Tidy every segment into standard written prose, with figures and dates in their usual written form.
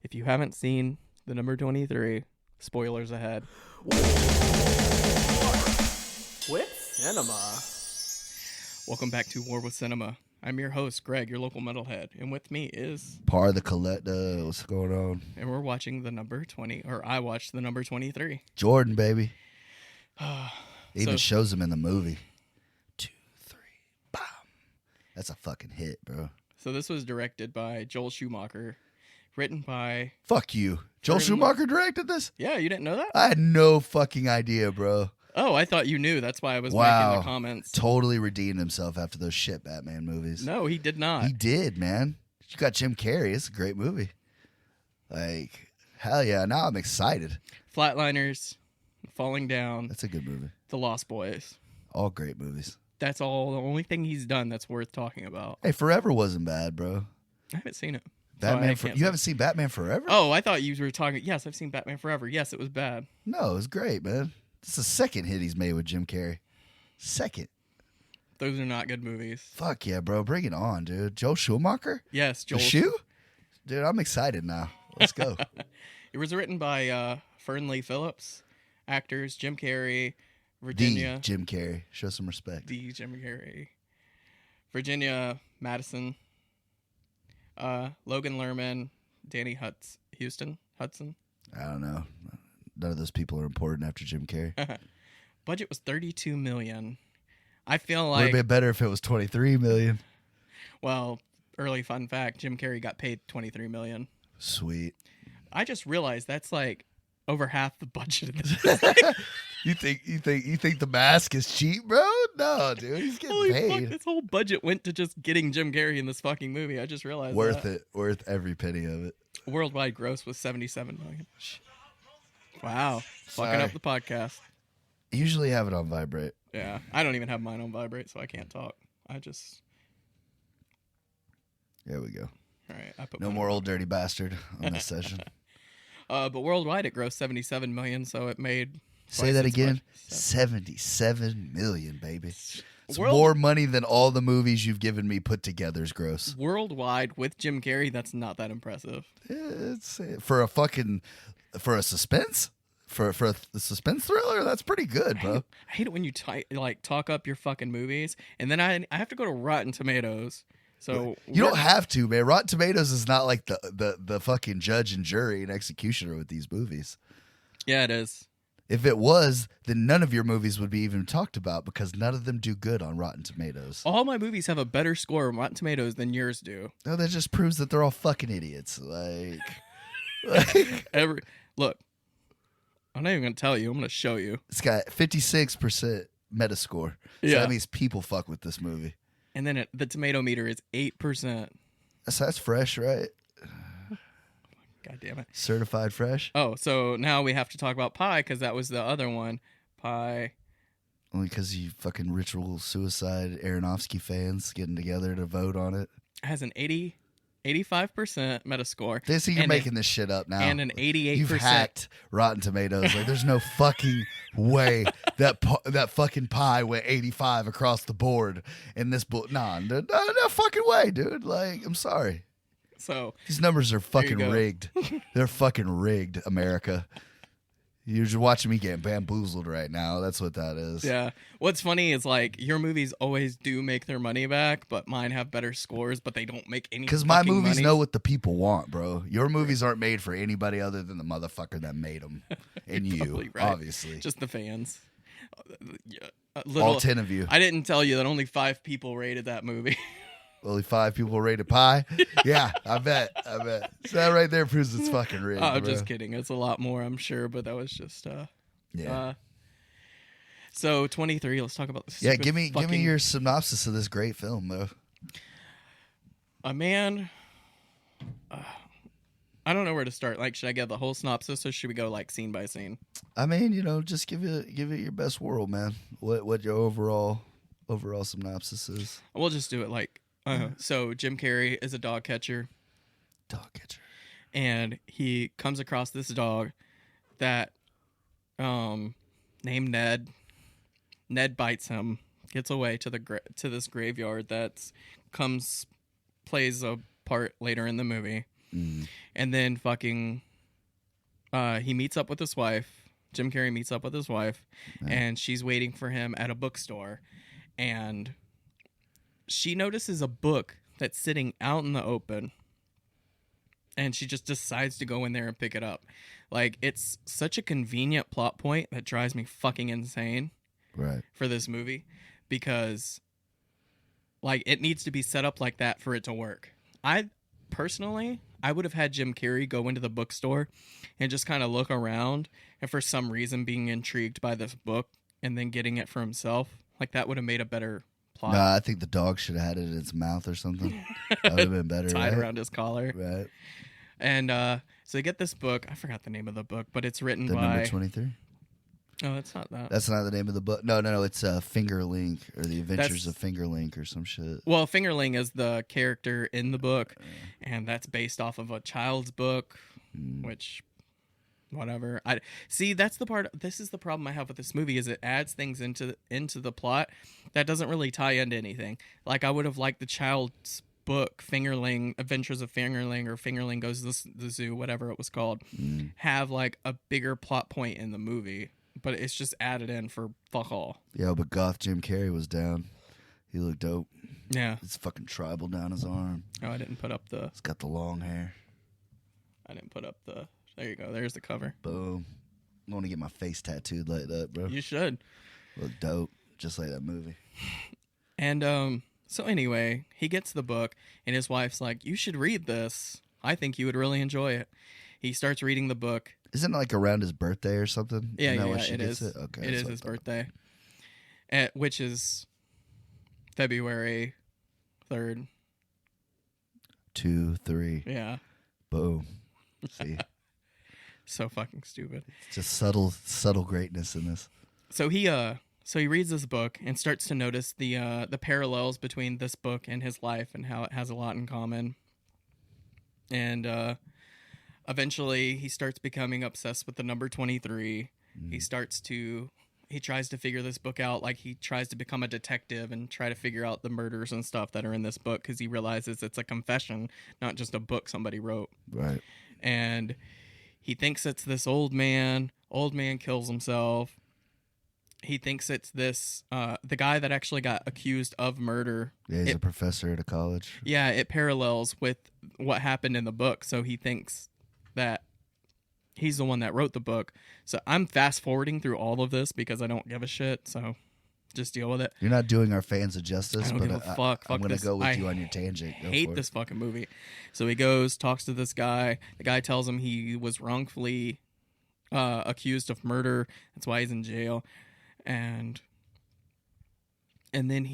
If you haven't seen the number 23, spoilers ahead. With cinema. Welcome back to War with Cinema. I'm your host, Greg, your local metalhead, and with me is Par the Coletta. What's going on? and we're watching the number 20, or I watched the number 23. Jordan, baby. It even So- shows him in the movie. 2, 3, bam. That's a fucking hit, bro. So this was directed by Joel Schumacher, written by... Fuck you. Joel Jordan- Schumacher directed this? Yeah, you didn't know that? I had no fucking idea, bro. Oh, I thought you knew. That's why I was making Wow. the comments. Totally redeemed himself after those shit Batman movies. No, he did not. He did, man. You got Jim Carrey. It's a great movie. Like, hell yeah. Now I'm excited. Flatliners, Falling Down, That's a good movie. The Lost Boys. All great movies. That's all. The only thing he's done that's worth talking about. Hey, Forever wasn't bad, bro. I haven't seen it. Batman. can't You say. haven't seen Batman Forever? Oh, I thought you were talking. Yes, I've seen Batman Forever. Yes, it was bad. No, it was great, man. It's the second hit he's made with Jim Carrey. Second. Those are not good movies. Fuck yeah, bro. Bring it on, dude. Joel Schumacher? Yes, The Joel. shoe? Dude, I'm excited now. Let's go. It was written by Fernley Phillips. Actors Jim Carrey, Virginia. The Jim Carrey. Show some respect. The Jim Carrey. Virginia Madison. Logan Lerman. Danny Hudson. I don't know. None of those people are important after Jim Carrey. Budget was $32 million. I feel Would have like, been better if it was 23 million. well, early fun fact, Jim Carrey got paid $23 million. Sweet. I just realized that's like over half the budget of this. You think the mask is cheap, bro? No, dude. He's getting Holy paid. fuck, this whole budget went to just getting Jim Carrey in this fucking movie. I just realized Worth that. it. Worth every penny of it. Worldwide gross was $77 million. Wow. Fucking Sorry. up the podcast. Usually have it on vibrate. Yeah. I don't even have mine on vibrate, so I can't talk. I just... There we go. All right. I put No mine more old dirty bastard on this session. But worldwide it grossed $77 million, so it made... Say twice that its again. budget. 77 million, baby. It's World- more money than all the movies you've given me put together is gross. Worldwide with Jim Carrey, that's not that impressive. It's for a suspense for the suspense thriller. That's pretty good, bro. I hate it when you talk up your fucking movies, and then I have to go to Rotten Tomatoes. So You don't have to, man. Rotten Tomatoes is not like the fucking judge and jury and executioner with these movies. Yeah, it is. If it was, then none of your movies would be even talked about because none of them do good on Rotten Tomatoes. All my movies have a better score on Rotten Tomatoes than yours do. No, that just proves that they're all fucking idiots. Like Look, I'm not even gonna tell you. I'm gonna show you. it's got 56% Metascore. So Yeah. that means people fuck with this movie. And then the tomato meter is 8%. That's fresh, right? God damn it. Certified fresh. Oh, so now we have to talk about Pi because that was the other one. Pi. Only because you fucking ritual suicide Aronofsky fans getting together to vote on it. Has an 85% Metascore. They see you're And making this shit up now. and an 88%. You've hacked Rotten Tomatoes. Like, there's no fucking way that fucking pie went 85 across the board in this book. No fucking way, dude. Like, I'm sorry. So These numbers are fucking go. rigged. They're fucking rigged, America. You're just watching me get bamboozled right now. That's what that is. yeah, what's funny is like your movies always do make their money back, but mine have better scores, but they don't make any. Because my fucking movies money. know what the people want, bro. Your movies aren't made for anybody other than the motherfucker that made them. And you, Probably right. obviously. Just the fans. Yeah, All 10 of you. I didn't tell you that only 5 people rated that movie. Only 5 people rated pie. Yeah, I bet. So that right there proves it's fucking rigged. I'm bro. just kidding. It's a lot more, I'm sure, but that was just. Yeah. So 23. Let's talk about this. Yeah, give me your synopsis of this great film, though. A man. I don't know where to start. Like, should I get the whole synopsis or should we go like scene by scene? I mean, just give it your best whirl, man. What your overall synopsis is. We'll just do it like. So Jim Carrey is a dog catcher, Dog catcher. and he comes across this dog that, named Ned. Ned bites him, gets away to this graveyard plays a part later in the movie. And then fucking he meets up with his wife. Jim Carrey meets up with his wife, and she's waiting for him at a bookstore. And she notices a book that's sitting out in the open, and she just decides to go in there and pick it up. Like, it's such a convenient plot point that drives me fucking insane for this movie, because like, it needs to be set up like that for it to work. I would have had Jim Carrey go into the bookstore and just kind of look around, and for some reason being intrigued by this book and then getting it for himself. Like, that would have made a better plot. Nah, I think the dog should have had it in its mouth or something. That would have been better. Tied around his collar. Right. And so you get this book. I forgot the name of the book, but it's written by... Number 23? Oh, that's not that. That's not the name of the book. No. It's Fingerlink, or The Adventures of Fingerlink, or some shit. Well, Fingerling is the character in the book, and that's based off of a child's book, which, whatever. See, that's the part. This is the problem I have with this movie, is it adds things into the plot that doesn't really tie into anything. Like, I would have liked the child's book, Fingerling, Adventures of Fingerling, or Fingerling Goes to the Zoo, whatever it was called, have like a bigger plot point in the movie. But it's just added in for fuck all. Yeah, but Goth Jim Carrey was down. He looked dope. Yeah. It's fucking tribal down his arm. Oh, I didn't put up the... He's got the long hair. I didn't put up the... There you go. There's the cover. Boom. I want to get my face tattooed like that, bro. You should. Look dope. Just like that movie. And, so anyway, he gets the book, and his wife's like, you should read this. I think you would really enjoy it. He starts reading the book. Isn't it like around his birthday or something? Yeah, it is. Okay, it is his birthday, which is February 3rd. 2, 3. Yeah. Boom. See? So fucking stupid. Just subtle greatness in this. So he reads this book and starts to notice the parallels between this book and his life, and how it has a lot in common. And eventually, he starts becoming obsessed with the number 23. He tries to figure this book out. Like, he tries to become a detective and try to figure out the murders and stuff that are in this book, because he realizes it's a confession, not just a book somebody wrote. Right. And he thinks it's this old man. Old man kills himself. He thinks it's this, the guy that actually got accused of murder. Yeah, he's a professor at a college. Yeah, it parallels with what happened in the book. So he thinks that he's the one that wrote the book. So I'm fast forwarding through all of this because I don't give a shit. So just deal with it. You're not doing our fans a justice, I don't give a fuck. I'm going to go with I you on your tangent. I hate this fucking movie. So he goes, talks to this guy. The guy tells him he was wrongfully accused of murder. That's why he's in jail. And then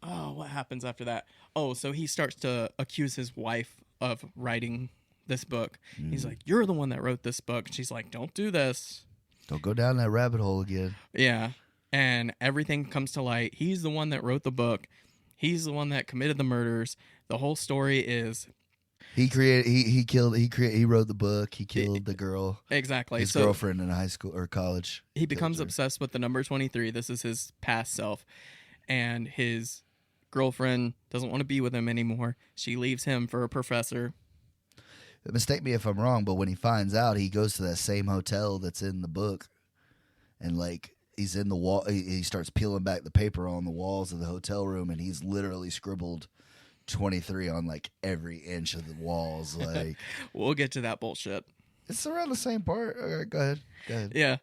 what happens after that? Oh, so he starts to accuse his wife of writing this book. He's like, you're the one that wrote this book. And she's like, don't do this. Don't go down that rabbit hole again. Yeah. And everything comes to light. He's the one that wrote the book. He's the one that committed the murders. The whole story is... He wrote the book. He killed the girl. Exactly. His girlfriend in high school or college. He becomes obsessed with the number 23. This is his past self. And his girlfriend doesn't want to be with him anymore. She leaves him for a professor. Mistake me if I'm wrong, but when he finds out, he goes to that same hotel that's in the book. And like, he's in the wall. He starts peeling back the paper on the walls of the hotel room, and he's literally scribbled 23 on like every inch of the walls. Like, we'll get to that bullshit. It's around the same part. Okay, go ahead. Yeah.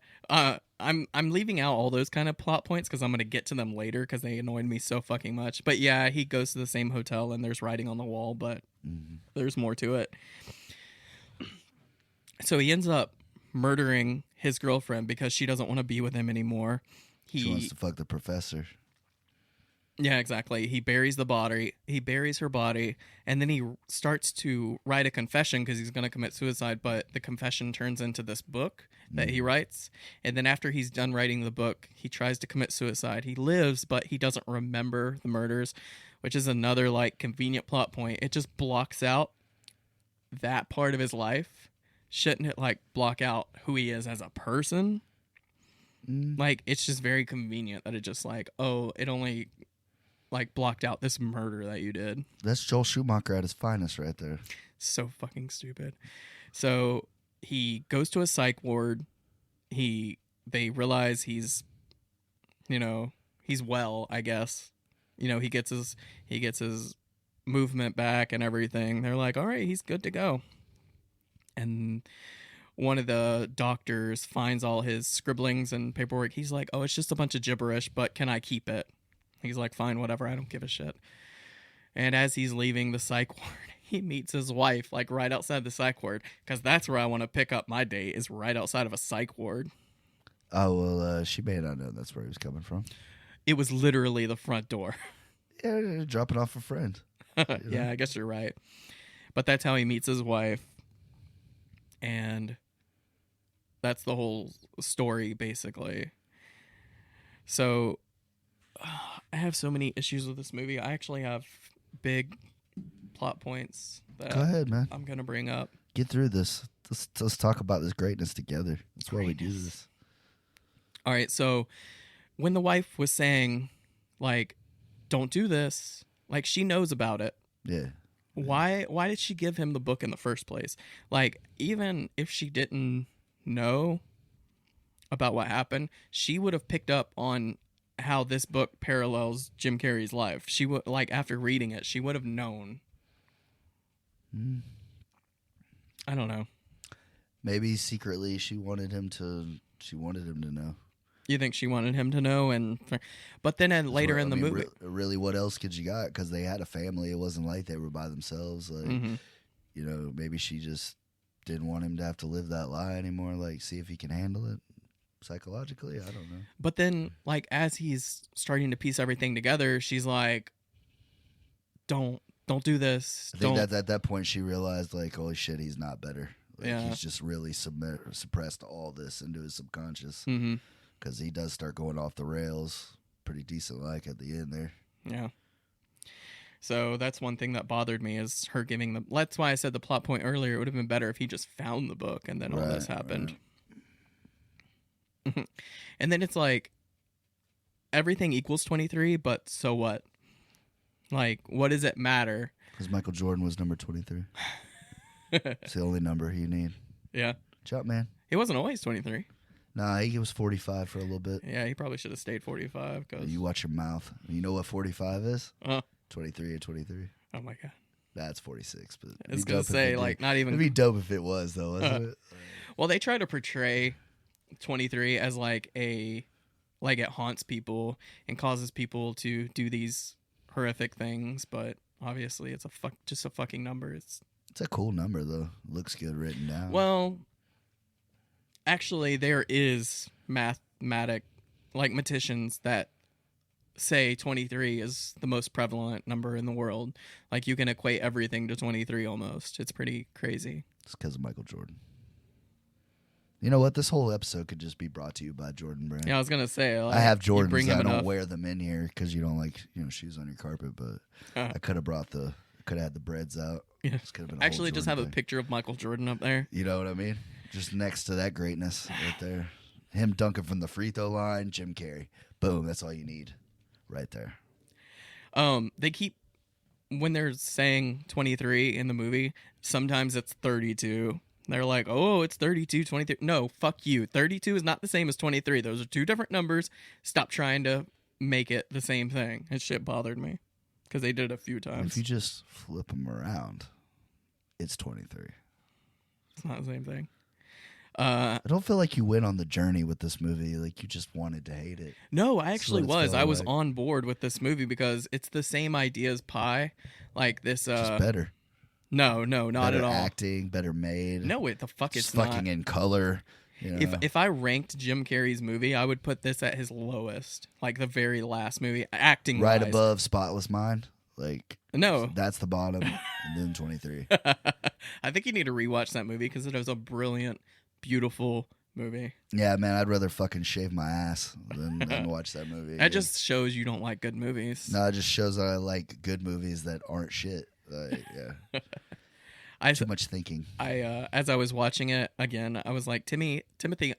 I'm leaving out all those kind of plot points because I'm going to get to them later because they annoyed me so fucking much. But yeah, he goes to the same hotel and there's writing on the wall, but there's more to it. So he ends up murdering his girlfriend because she doesn't want to be with him anymore. She wants to fuck the professor. Yeah, exactly. He buries the body. He buries her body, and then he starts to write a confession because he's going to commit suicide. But the confession turns into this book that he writes. And then after he's done writing the book, he tries to commit suicide. He lives, but he doesn't remember the murders, which is another like convenient plot point. It just blocks out that part of his life. Shouldn't it like block out who he is as a person? Like, it's just very convenient that it just like, oh, it only like blocked out this murder that you did. That's Joel Schumacher at his finest right there. So fucking stupid. So he goes to a psych ward. They realize he's well, I guess. He gets his movement back and everything. They're like, all right, he's good to go. And one of the doctors finds all his scribblings and paperwork. He's like, oh, it's just a bunch of gibberish, but can I keep it? He's like, fine, whatever. I don't give a shit. And as he's leaving the psych ward, he meets his wife, like right outside the psych ward, because that's where I want to pick up my date, is right outside of a psych ward. Oh, well, she may not know that's where he was coming from. It was literally the front door. Yeah, dropping off a friend. Yeah, I guess you're right. But that's how he meets his wife. And that's the whole story, basically. So, I have so many issues with this movie. I actually have big plot points that Go ahead, man. I'm going to bring up. Get through this. Let's talk about this greatness together. That's why we do this. All right, so when the wife was saying, like, don't do this, like, she knows about it. Yeah. Why did she give him the book in the first place? Like, even if she didn't know about what happened, she would have picked up on how this book parallels Jim Carrey's life. She would, like, after reading it, she would have known. I don't know. Maybe secretly she wanted him to know. You think she wanted him to know? But then later in the movie... Really, what else could you got? Because they had a family. It wasn't like they were by themselves. Like, maybe she just didn't want him to have to live that lie anymore. Like, see if he can handle it psychologically. I don't know. But then, like, as he's starting to piece everything together, she's like, don't do this. I think that at that point she realized, like, holy shit, he's not better. Like, Yeah. He's just really suppressed all this into his subconscious. Mm-hmm. Because he does start going off the rails pretty decent, like, at the end there. Yeah. So that's one thing that bothered me, is her giving the... That's why I said the plot point earlier. It would have been better if he just found the book and then all this happened. Right. And then it's like, everything equals 23, but so what? Like, what does it matter? Because Michael Jordan was number 23. It's the only number you need. Yeah. Good job, man. He wasn't always 23. Nah, he was 45 for a little bit. Yeah, he probably should have stayed 45. Cause... You watch your mouth. You know what 45 is? 23 and 23. Oh, my God. That's 46. But I was going to say, like, not even... It'd be dope if it was, though, wasn't it? Well, they try to portray 23 as, like, it haunts people and causes people to do these horrific things, but obviously it's just a fucking number. It's a cool number, though. Looks good written down. Well... Actually, there is mathematicians that say 23 is the most prevalent number in the world. Like, you can equate everything to 23 almost. It's pretty crazy. It's because of Michael Jordan. You know what? This whole episode could just be brought to you by Jordan Brand. Yeah, I was going to say. Like, I have Jordans. I don't enough. wear them in here because you don't like shoes on your carpet, but I could have had the breads out. Yeah. Actually, just have thing. a picture of Michael Jordan up there. You know what I mean? Just next to that greatness right there. Him dunking from the free throw line, Jim Carrey. Boom, that's all you need right there. They keep, when they're saying 23 in the movie, sometimes it's 32. They're like, oh, it's 32, 23. No, fuck you. 32 is not the same as 23. Those are two different numbers. Stop trying to make it the same thing. That shit bothered me because they did it a few times. If you just flip them around, it's 23. It's not the same thing. I don't feel like you went on the journey with this movie. Like, you just wanted to hate it. No, I actually was. I was like. on board with this movie because it's the same idea as Pi. Like this. Just better. No, not better at all. Acting, better made. No, the fuck it's just not. fucking in color. If I ranked Jim Carrey's movie, I would put this at his lowest. Like the very last movie, acting right wise. above Spotless Mind. Like, no, that's the bottom, and then 23. I think you need to rewatch that movie because it was a brilliant, beautiful movie. Yeah, man, I'd rather fucking shave my ass than watch that movie. That just shows you don't like good movies. No, it just shows that I like good movies that aren't shit. Like, yeah. Too much thinking. As I was watching it again, I was like, Timothy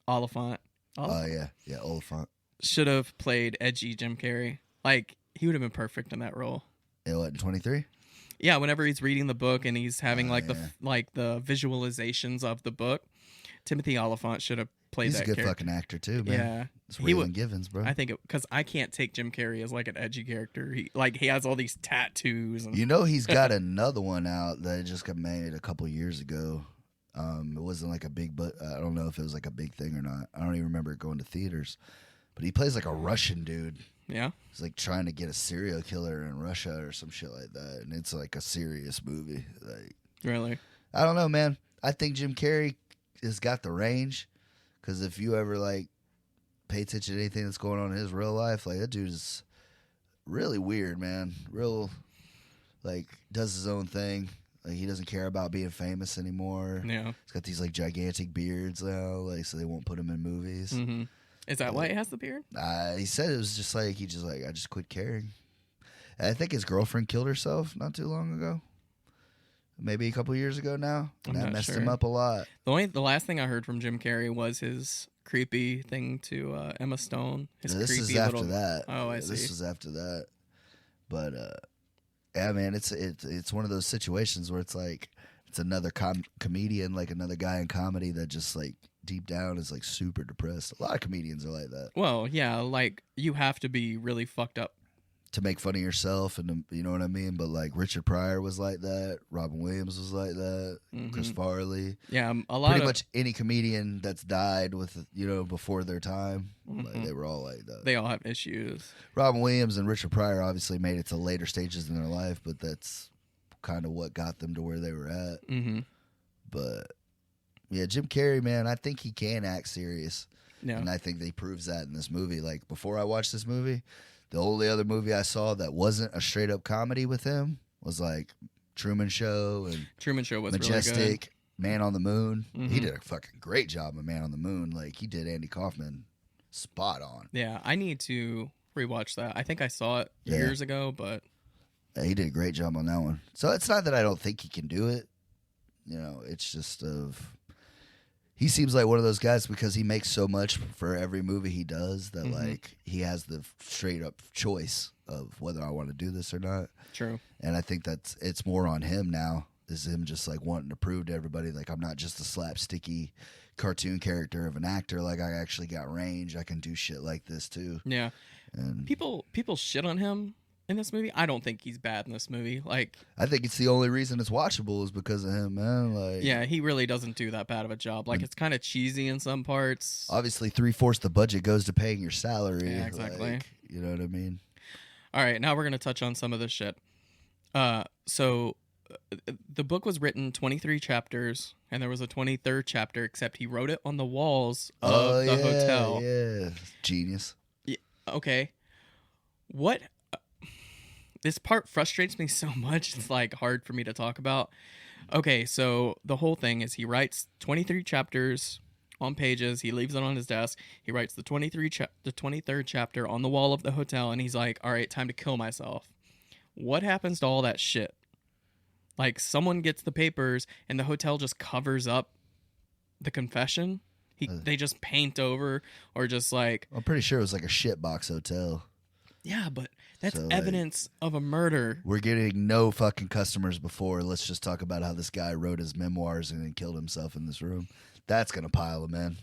Olyphant. Oh, yeah, Oliphant. Should have played edgy Jim Carrey. Like, He would have been perfect in that role. What, in 23? Yeah, whenever he's reading the book and he's having Oh, the visualizations of the book, Timothy Oliphant should have played He's that a good character. fucking actor too, man. Yeah, It's he Raylan would. Givens, bro. I think because I can't take Jim Carrey as like an edgy character. He has all these tattoos. And, You know he's got another one out that just got made a couple years ago. It wasn't like a big, but I don't know if it was like a big thing or not. I don't even remember it going to theaters. But he plays like a Russian dude. yeah. He's like trying to get a serial killer in Russia or some shit like that, and it's like a serious movie. Like, Really? I don't know, man. I think Jim Carrey has got the range, because if you ever like pay attention to anything that's going on in his real life, like that dude is really weird, man. Real, like, does his own thing. Like, he doesn't care about being famous anymore. Yeah. He's got these like gigantic beards now, like, so they won't put him in movies. Mm-hmm. Is that why he has the beard? He said it was just like I just quit caring. And I think his girlfriend killed herself not too long ago, maybe a couple years ago now. And I'm that not messed sure. him up a lot. The last thing I heard from Jim Carrey was his creepy thing to Emma Stone. His This creepy is after little. that. Oh, I This see. was after that. But yeah, man, it's one of those situations where it's like it's another comedian, like another guy in comedy that just like deep down is like super depressed. A lot of comedians are like that. Well, yeah, like you have to be really fucked up. To make fun of yourself, and you know what I mean. But like Richard Pryor was like that. Robin Williams was like that. Chris Farley. Yeah, a lot Pretty of much any comedian that's died with before their time, like, they were all like that. they all have issues. Robin Williams and Richard Pryor obviously made it to later stages in their life, but that's kind of what got them to where they were at. Mm-hmm. But yeah, Jim Carrey, man, I think he can act serious, Yeah. and I think they proves that in this movie. Like, before I watched this movie, the only other movie I saw that wasn't a straight up comedy with him was like Truman Show and Truman Show was really Majestic, Man on the Moon. Mhm. He did a fucking great job of Man on the Moon. Like, he did Andy Kaufman spot on. good. Yeah, I need to rewatch that. I think I saw it Yeah. years ago, but He did a great job on that one. So it's not that I don't think he can do it. It's just he seems like one of those guys, because he makes so much for every movie he does, that like he has the straight up choice of whether I want to do this or not. true. And I think it's more on him now, is him just like wanting to prove to everybody, like, I'm not just a slapsticky cartoon character of an actor. Like, I actually got range. I can do shit like this too. Yeah. And People shit on him in this movie. I don't think he's bad in this movie. Like, I think it's the only reason it's watchable is because of him, man. Like, yeah, he really doesn't do that bad of a job. Like, it's kind of cheesy in some parts. obviously 3/4 the budget goes to paying your salary. Yeah, exactly. Like, you know what I mean? All right, now we're going to touch on some of this shit. So the book was written 23 chapters, and there was a 23rd chapter, except he wrote it on the walls of the hotel. Yeah, genius. Okay. What? This part frustrates me so much. It's like hard for me to talk about. Okay, so the whole thing is he writes 23 chapters on pages. He leaves it on his desk. He writes the 23rd chapter on the wall of the hotel, and he's like, "All right, time to kill myself." What happens to all that shit? Like, someone gets the papers, and the hotel just covers up the confession. They just paint over, or just like, I'm pretty sure it was like a shitbox hotel. yeah, but that's So, like, evidence of a murder. We're getting no fucking customers before. Let's just talk about how this guy wrote his memoirs and then killed himself in this room. That's going to pile him in.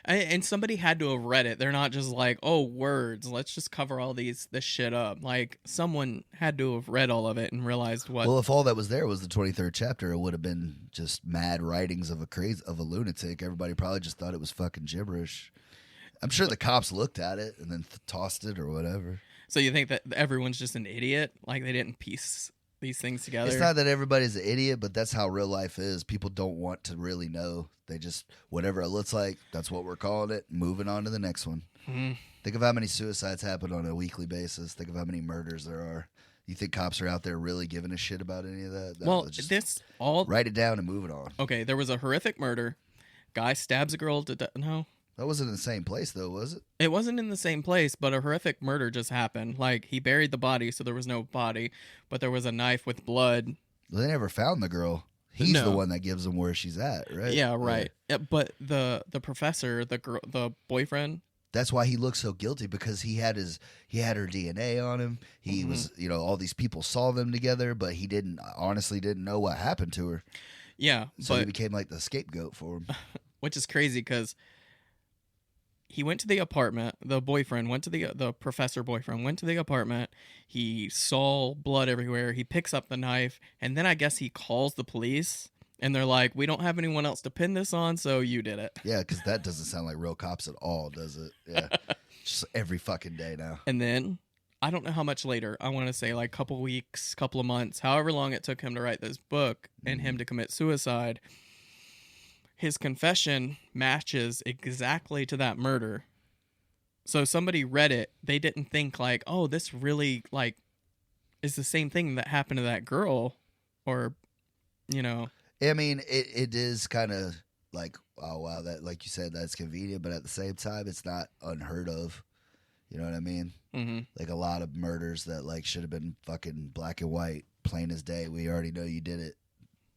And somebody had to have read it. They're not just like, oh, words. Let's just cover all this shit up. Like, someone had to have read all of it and realized what. Well, if all that was there was the 23rd chapter, it would have been just mad writings of a lunatic. Everybody probably just thought it was fucking gibberish. I'm sure the cops looked at it and then tossed it or whatever. So you think that everyone's just an idiot? Like, they didn't piece these things together? It's not that everybody's an idiot, but that's how real life is. People don't want to really know. They just, whatever it looks like, that's what we're calling it. Moving on to the next one. Mhm. Think of how many suicides happen on a weekly basis. Think of how many murders there are. You think cops are out there really giving a shit about any of that? Well, just this all. write it down and move it on. Okay, there was a horrific murder. Guy stabs a girl to death. No. That wasn't in the same place, though, was it? It wasn't in the same place, but a horrific murder just happened. Like, he buried the body, so there was no body, but there was a knife with blood. Well, they never found the girl. He's No. the one that gives them where she's at, right? Yeah, right. Yeah, but the professor, the boyfriend, That's why he looked so guilty, because he had her DNA on him. He was, all these people saw them together, but he honestly didn't know what happened to her. Yeah, So he became like the scapegoat for him. Which is crazy because he went to the apartment. The boyfriend went to the professor boyfriend went to the apartment. He saw blood everywhere. He picks up the knife, and then I guess he calls the police. And they're like, we don't have anyone else to pin this on, so you did it. Yeah, because that doesn't sound like real cops at all, does it? Yeah. Just every fucking day now. And then, I don't know how much later, I want to say like couple weeks, couple of months, however long it took him to write this book and him to commit suicide, his confession matches exactly to that murder. So somebody read it, they didn't think like, oh, this really like is the same thing that happened to that girl, or, I mean, it is kind of like, oh, wow, that, like you said, that's convenient, but at the same time, it's not unheard of. You know what I mean? Mm-hmm. Like a lot of murders that like should have been fucking black and white, plain as day. We already know you did it.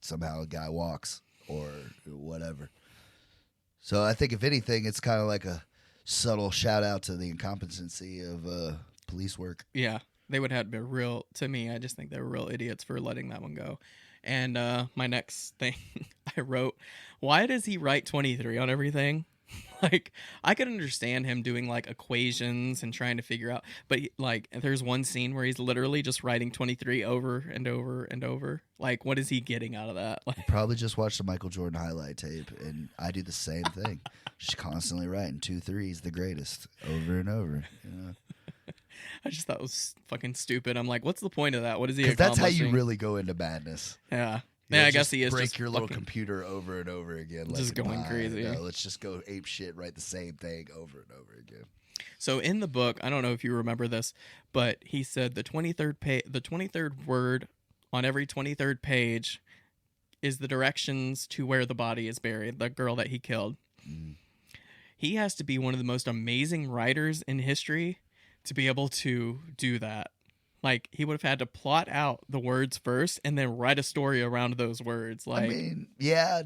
Somehow a guy walks or whatever. So I think if anything, it's kind of like a subtle shout out to the incompetency of police work. Yeah, they would have been real, to me, I just think they were real idiots for letting that one go. And my next thing I wrote, why does he write 23 on everything? Like, I could understand him doing like equations and trying to figure out, but like there's one scene where he's literally just writing 23 over and over and over. Like, what is he getting out of that? Like, Probably just watched the Michael Jordan highlight tape, and I do the same thing. Just constantly writing 2 3s, the greatest, over and over. I just thought it was fucking stupid. I'm like, what's the point of that? What is he Because that's how accomplishing? you really go into madness. Yeah. You Yeah, know, I guess just he is break just your little fucking- computer over and over again. Like Just going crazy. Let's just go ape shit, write the same thing over and over again. So in the book, I don't know if you remember this, but he said the 23rd word on every 23rd page is the directions to where the body is buried, the girl that he killed. Mm. He has to be one of the most amazing writers in history to be able to do that. Like, he would have had to plot out the words first and then write a story around those words. Like, I mean, yeah,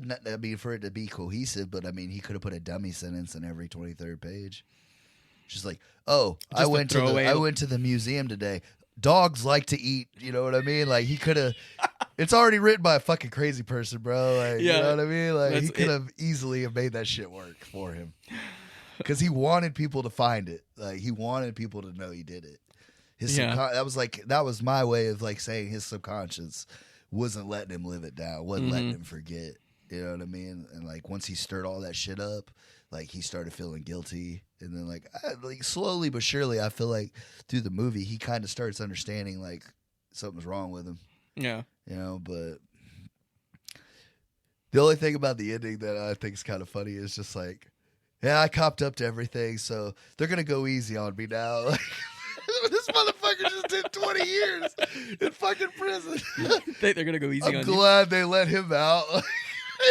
for it to be cohesive, but I mean, he could have put a dummy sentence in every 23rd page. Just like, oh, Just I to went throw away- to the museum today. Dogs like to eat, you know what I mean? Like, he could have. It's already written by a fucking crazy person, bro. Like, Yeah. you know what I mean? Like, he That's could it. have easily have made that shit work for him. Because he wanted people to find it. Like, he wanted people to know he did it. Yeah. That was my way of like saying his subconscious wasn't letting him live it down, wasn't letting him forget. You know what I mean? And like once he stirred all that shit up, like he started feeling guilty, and then like slowly but surely, I feel like through the movie he kind of starts understanding like something's wrong with him. yeah. You know, but the only thing about the ending that I think is kind of funny is just like, yeah, I copped up to everything, so they're gonna go easy on me now. This motherfucker just did 20 years in fucking prison. They're going to go easy I'm on you. glad they let him out.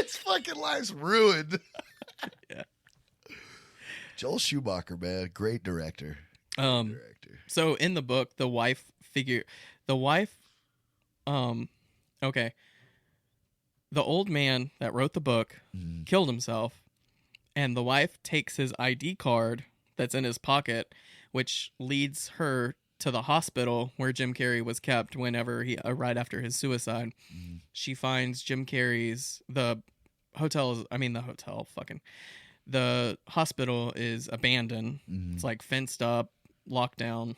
His fucking life's ruined. Yeah. Joel Schumacher, man, great director. So in the book, okay. The old man that wrote the book killed himself, and the wife takes his ID card that's in his pocket, which leads her to the hospital where Jim Carrey was kept whenever right after his suicide. She finds Jim Carrey's, the hospital is abandoned. It's like fenced up, locked down.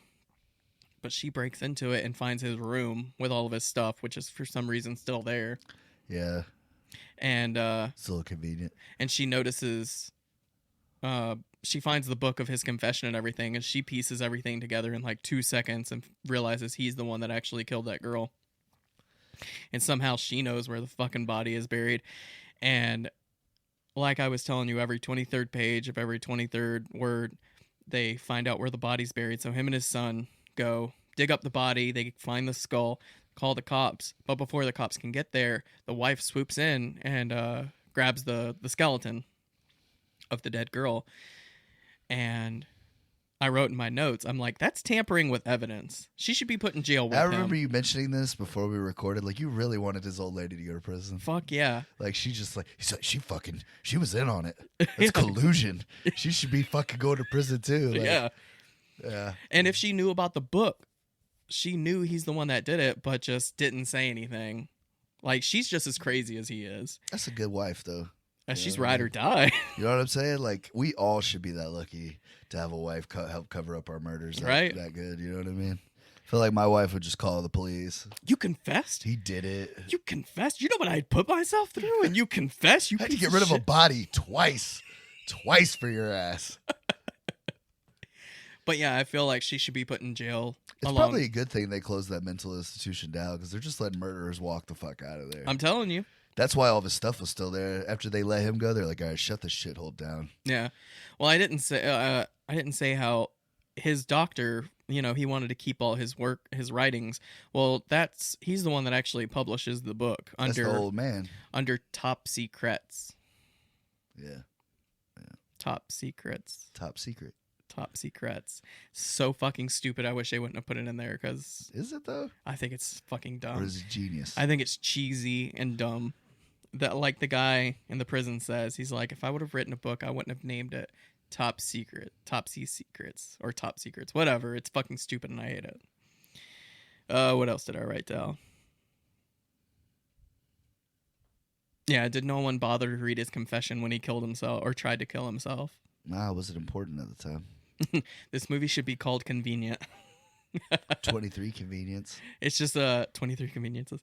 But she breaks into it and finds his room with all of his stuff, which is for some reason still there. Yeah, And it's a little convenient. and she notices, she finds the book of his confession and everything, and she pieces everything together in like 2 seconds and realizes he's the one that actually killed that girl. And somehow she knows where the fucking body is buried. And like I was telling you, every 23rd page of every 23rd word, they find out where the body's buried. So him and his son go dig up the body. They find the skull, call the cops. But before the cops can get there, the wife swoops in and grabs the skeleton of the dead girl. And I wrote in my notes, I'm like, that's tampering with evidence. She should be put in jail with I him. remember you mentioning this before we recorded. Like, you really wanted this old lady to go to prison. Fuck yeah. Like, she just like, she was in on it. It's collusion. She should be fucking going to prison too. Like, Yeah. Yeah. And if she knew about the book, she knew he's the one that did it, but just didn't say anything. Like, she's just as crazy as he is. That's a good wife, though. She's Yeah. ride or die. You know what I'm saying? Like, we all should be that lucky to have a wife help cover up our murders. Right. That good. You know what I mean? I feel like my wife would just call the police. You confessed? He did it. You confessed? You know what I'd put myself through? And you confess? You I had to piece get rid of a shit. body twice. Twice for your ass. But yeah, I feel like she should be put in jail. It's probably a good thing they closed that mental institution down because they're just letting murderers walk the fuck out of there. I'm telling you. That's why all of his stuff was still there. After they let him go, they're like, all right, shut this shithole down. Yeah. Well, I didn't say how his doctor, you know, he wanted to keep all his work, his writings. Well, he's the one that actually publishes the book That's the old man. under Top Secrets. Yeah. Top Secrets. Top secret. Top Secrets. So fucking stupid. I wish they wouldn't have put it in there because Is it though? I think it's fucking Or dumb. is it genius? I think it's cheesy and dumb. That, like the guy in the prison says, he's like, if I would have written a book, I wouldn't have named it Top Secret, Top Sea Secrets, or Top Secrets, whatever. It's fucking stupid and I hate it. What else did I write down? Yeah, did no one bother to read his confession when he killed himself or tried to kill himself? Nah, was it important at the time? This movie should be called Convenient. 23 convenience. It's just 23 Conveniences.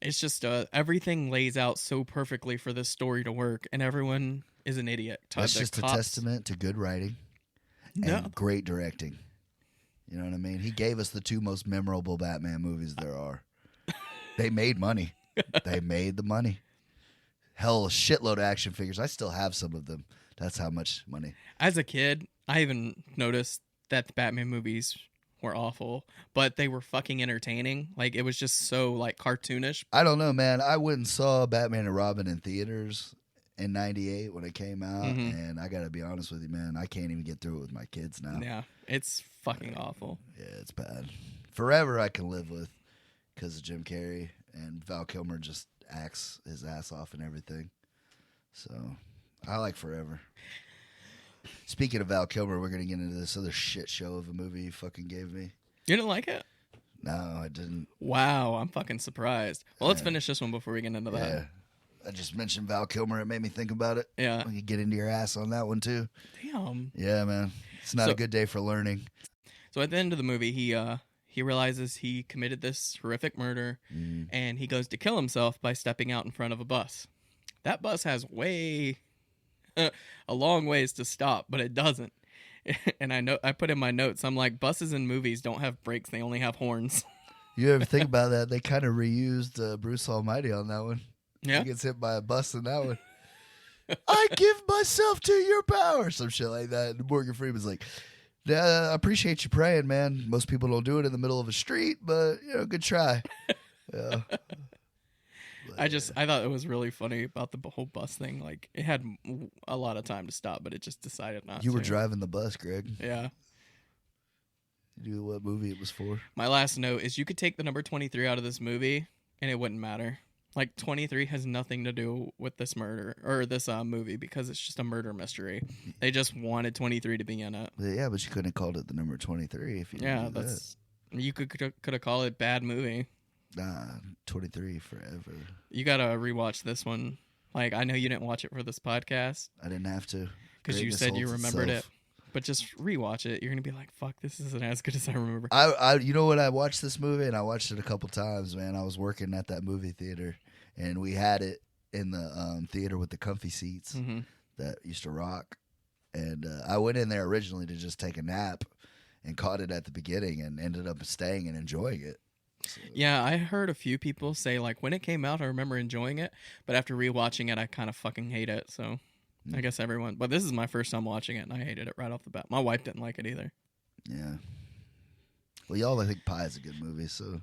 It's just everything lays out so perfectly for this story to work, and everyone is an idiot. That's The just a cops- testament to good writing and No. great directing. You know what I mean? He gave us the two most memorable Batman movies there are. They made money. They made the money. Hell, a shitload of action figures. I still have some of them. That's how much money. As a kid, I even noticed that the Batman movies were awful, but they were fucking entertaining. Like, it was just so, like, cartoonish. I don't know, man. I went and saw Batman and Robin in theaters in 98 when it came out, Mhm. and I got to be honest with you, man. I can't even get through it with my kids now. Yeah, it's fucking awful. Yeah, it's bad. Forever I can live with because of Jim Carrey, and Val Kilmer just acts his ass off and everything. So I like Forever. Speaking of Val Kilmer, we're going to get into this other shit show of a movie you fucking gave me. You didn't like it? No, I didn't. Wow, I'm fucking surprised. Well, let's finish this one before we get into that. Yeah. I just mentioned Val Kilmer. It made me think about it. Yeah. We could get into your ass on that one, too. Damn. Yeah, man. It's not So- a good day for learning. So at the end of the movie, he realizes he committed this horrific murder, and he goes to kill himself by stepping out in front of a bus. That bus has a long ways to stop, but it doesn't. And I put in my notes, I'm like, buses in movies don't have brakes; they only have horns. You ever think about that? They kind of reused Bruce Almighty on that one. Yeah. He gets hit by a bus in that one. I give myself to your power. Some shit like that. And Morgan Freeman's like, yeah, I appreciate you praying, man. Most people don't do it in the middle of a street, but, good try. Yeah. I thought it was really funny about the whole bus thing. Like, it had a lot of time to stop, but it just decided not to. You were driving the bus, Greg. Yeah. You knew what movie it was for. My last note is you could take the number 23 out of this movie, and it wouldn't matter. Like, 23 has nothing to do with this murder or this movie because it's just a murder mystery. They just wanted 23 to be in it. Yeah, but you couldn't have called it the number 23 if you Yeah, did that. that's you could have called it bad movie. Nah, 23 forever. You gotta rewatch this one. Like, I know you didn't watch it for this podcast I didn't have to. because you Greatness said you holds remembered itself. it, but just rewatch it. You're gonna be like, "Fuck, this isn't as good as I remember." I you know what? I watched this movie and I watched it a couple times, man. I was working at that movie theater and we had it in the theater with the comfy seats hmm that used to rock. And I went in there originally to just take a nap and caught it at the beginning and ended up staying and enjoying it. So, Yeah, I heard a few people say like when it came out, I remember enjoying it, but after rewatching it, I kind of fucking hate it. So I guess everyone. But this is my first time watching it, and I hated it right off the bat. My wife didn't like it either. yeah. Well, y'all, I think Pie is a good movie, so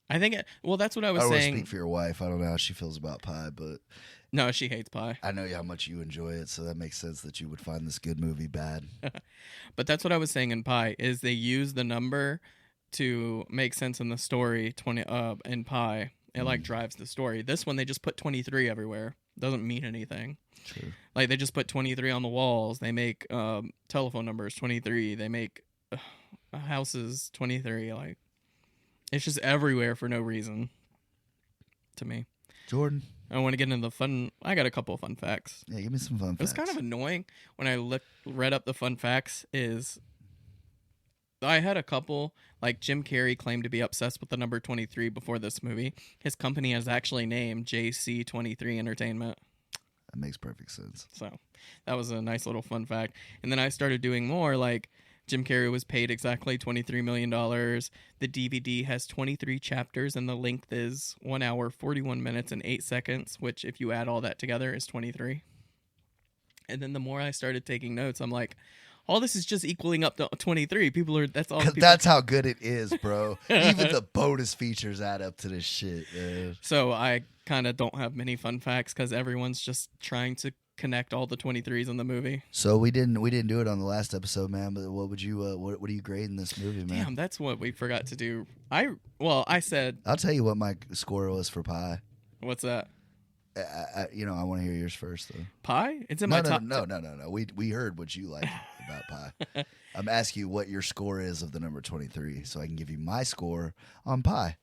I think well, that's what I was I don't want to saying. speak for your wife. I don't know how she feels about pie, but No, she hates pie. I know how much you enjoy it, so that makes sense that you would find this good movie bad. But that's what I was saying in Pi is they use the number to make sense in the story. 20 in Pi, it like drives the story. This one they just put 23 everywhere. Doesn't mean anything. True. Like they just put 23 on the walls. They make telephone numbers 23. They make houses 23. Like it's just everywhere for no reason. To me, Jordan. I want to get into the fun. I got a couple of fun facts. Yeah, give me some fun It was facts. kind of annoying when I read up the fun facts. Is I had a couple, like Jim Carrey claimed to be obsessed with the number 23 before this movie. His company is actually named JC23 Entertainment. That makes perfect sense. So that was a nice little fun fact. And then I started doing more, like Jim Carrey was paid exactly $23 million. The DVD has 23 chapters and the length is 1 hour, 41 minutes, and 8 seconds, which if you add all that together is 23. And then the more I started taking notes, I'm like, all this is just equaling up to 23. That's all. 'Cause People. that's how good it is, bro. Even the bonus features add up to this shit, man. So I kind of don't have many fun facts because everyone's just trying to connect all the 23s in the movie. So we didn't do it on the last episode, man. But what would you what are you grading this movie, man? Damn, that's what we forgot to do. I said, I'll tell you what my score was for Pie. what's that? I want to hear yours first, though. Pie? It's in No, my no, top. no, no, no, no. We heard what you like about Pie. I'm asking you what your score is of the number 23, so I can give you my score on Pie.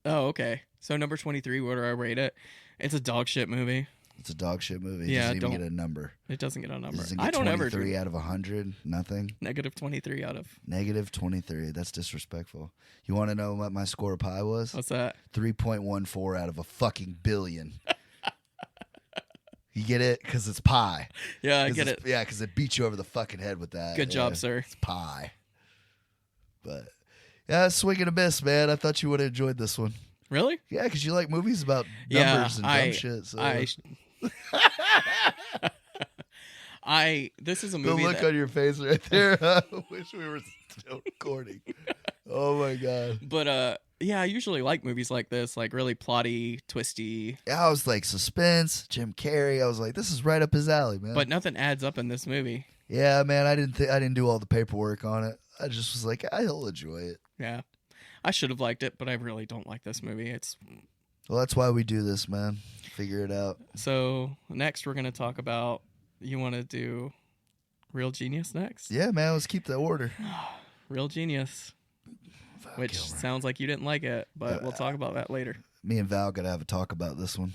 Oh, okay. So number 23, where do I rate it? It's a dog shit movie. It's a dog shit movie. It Yeah, doesn't even don't- get a number. It doesn't get a number. Doesn't I get don't ever 23 do out of 100. Nothing. negative 23 out of. Negative 23. That's disrespectful. You want to know what my score of Pie was? What's that? 3.14 out of a fucking billion. You get it? Because it's Pie. Yeah, I get it. Yeah, because it beat you over the fucking head with that. Good job, Yeah, sir. It's Pie. But yeah, swing and a miss, man. I thought you would have enjoyed this one. Really? Yeah, because you like movies about Yeah, numbers and dumb shit. So This is a the movie look that, on your face right there. I wish we were still recording. Oh my god. but yeah, I usually like movies like this, like really plotty, twisty, Yeah, I was like suspense, Jim Carrey. I was like, this is right up his alley, man. but nothing adds up in this movie. yeah, man, I didn't do all the paperwork on it. I just was like, I'll enjoy it. Yeah. I should have liked it, but I really don't like this movie. Well, that's why we do this, man. Figure it out. So next we're gonna talk about. You want to do Real Genius next? Yeah, man, let's keep the order. Real Genius, Val which Kilmer. sounds like you didn't like it, but we'll talk about that later. Me and Val gotta have a talk about this one.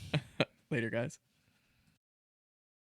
Later, guys.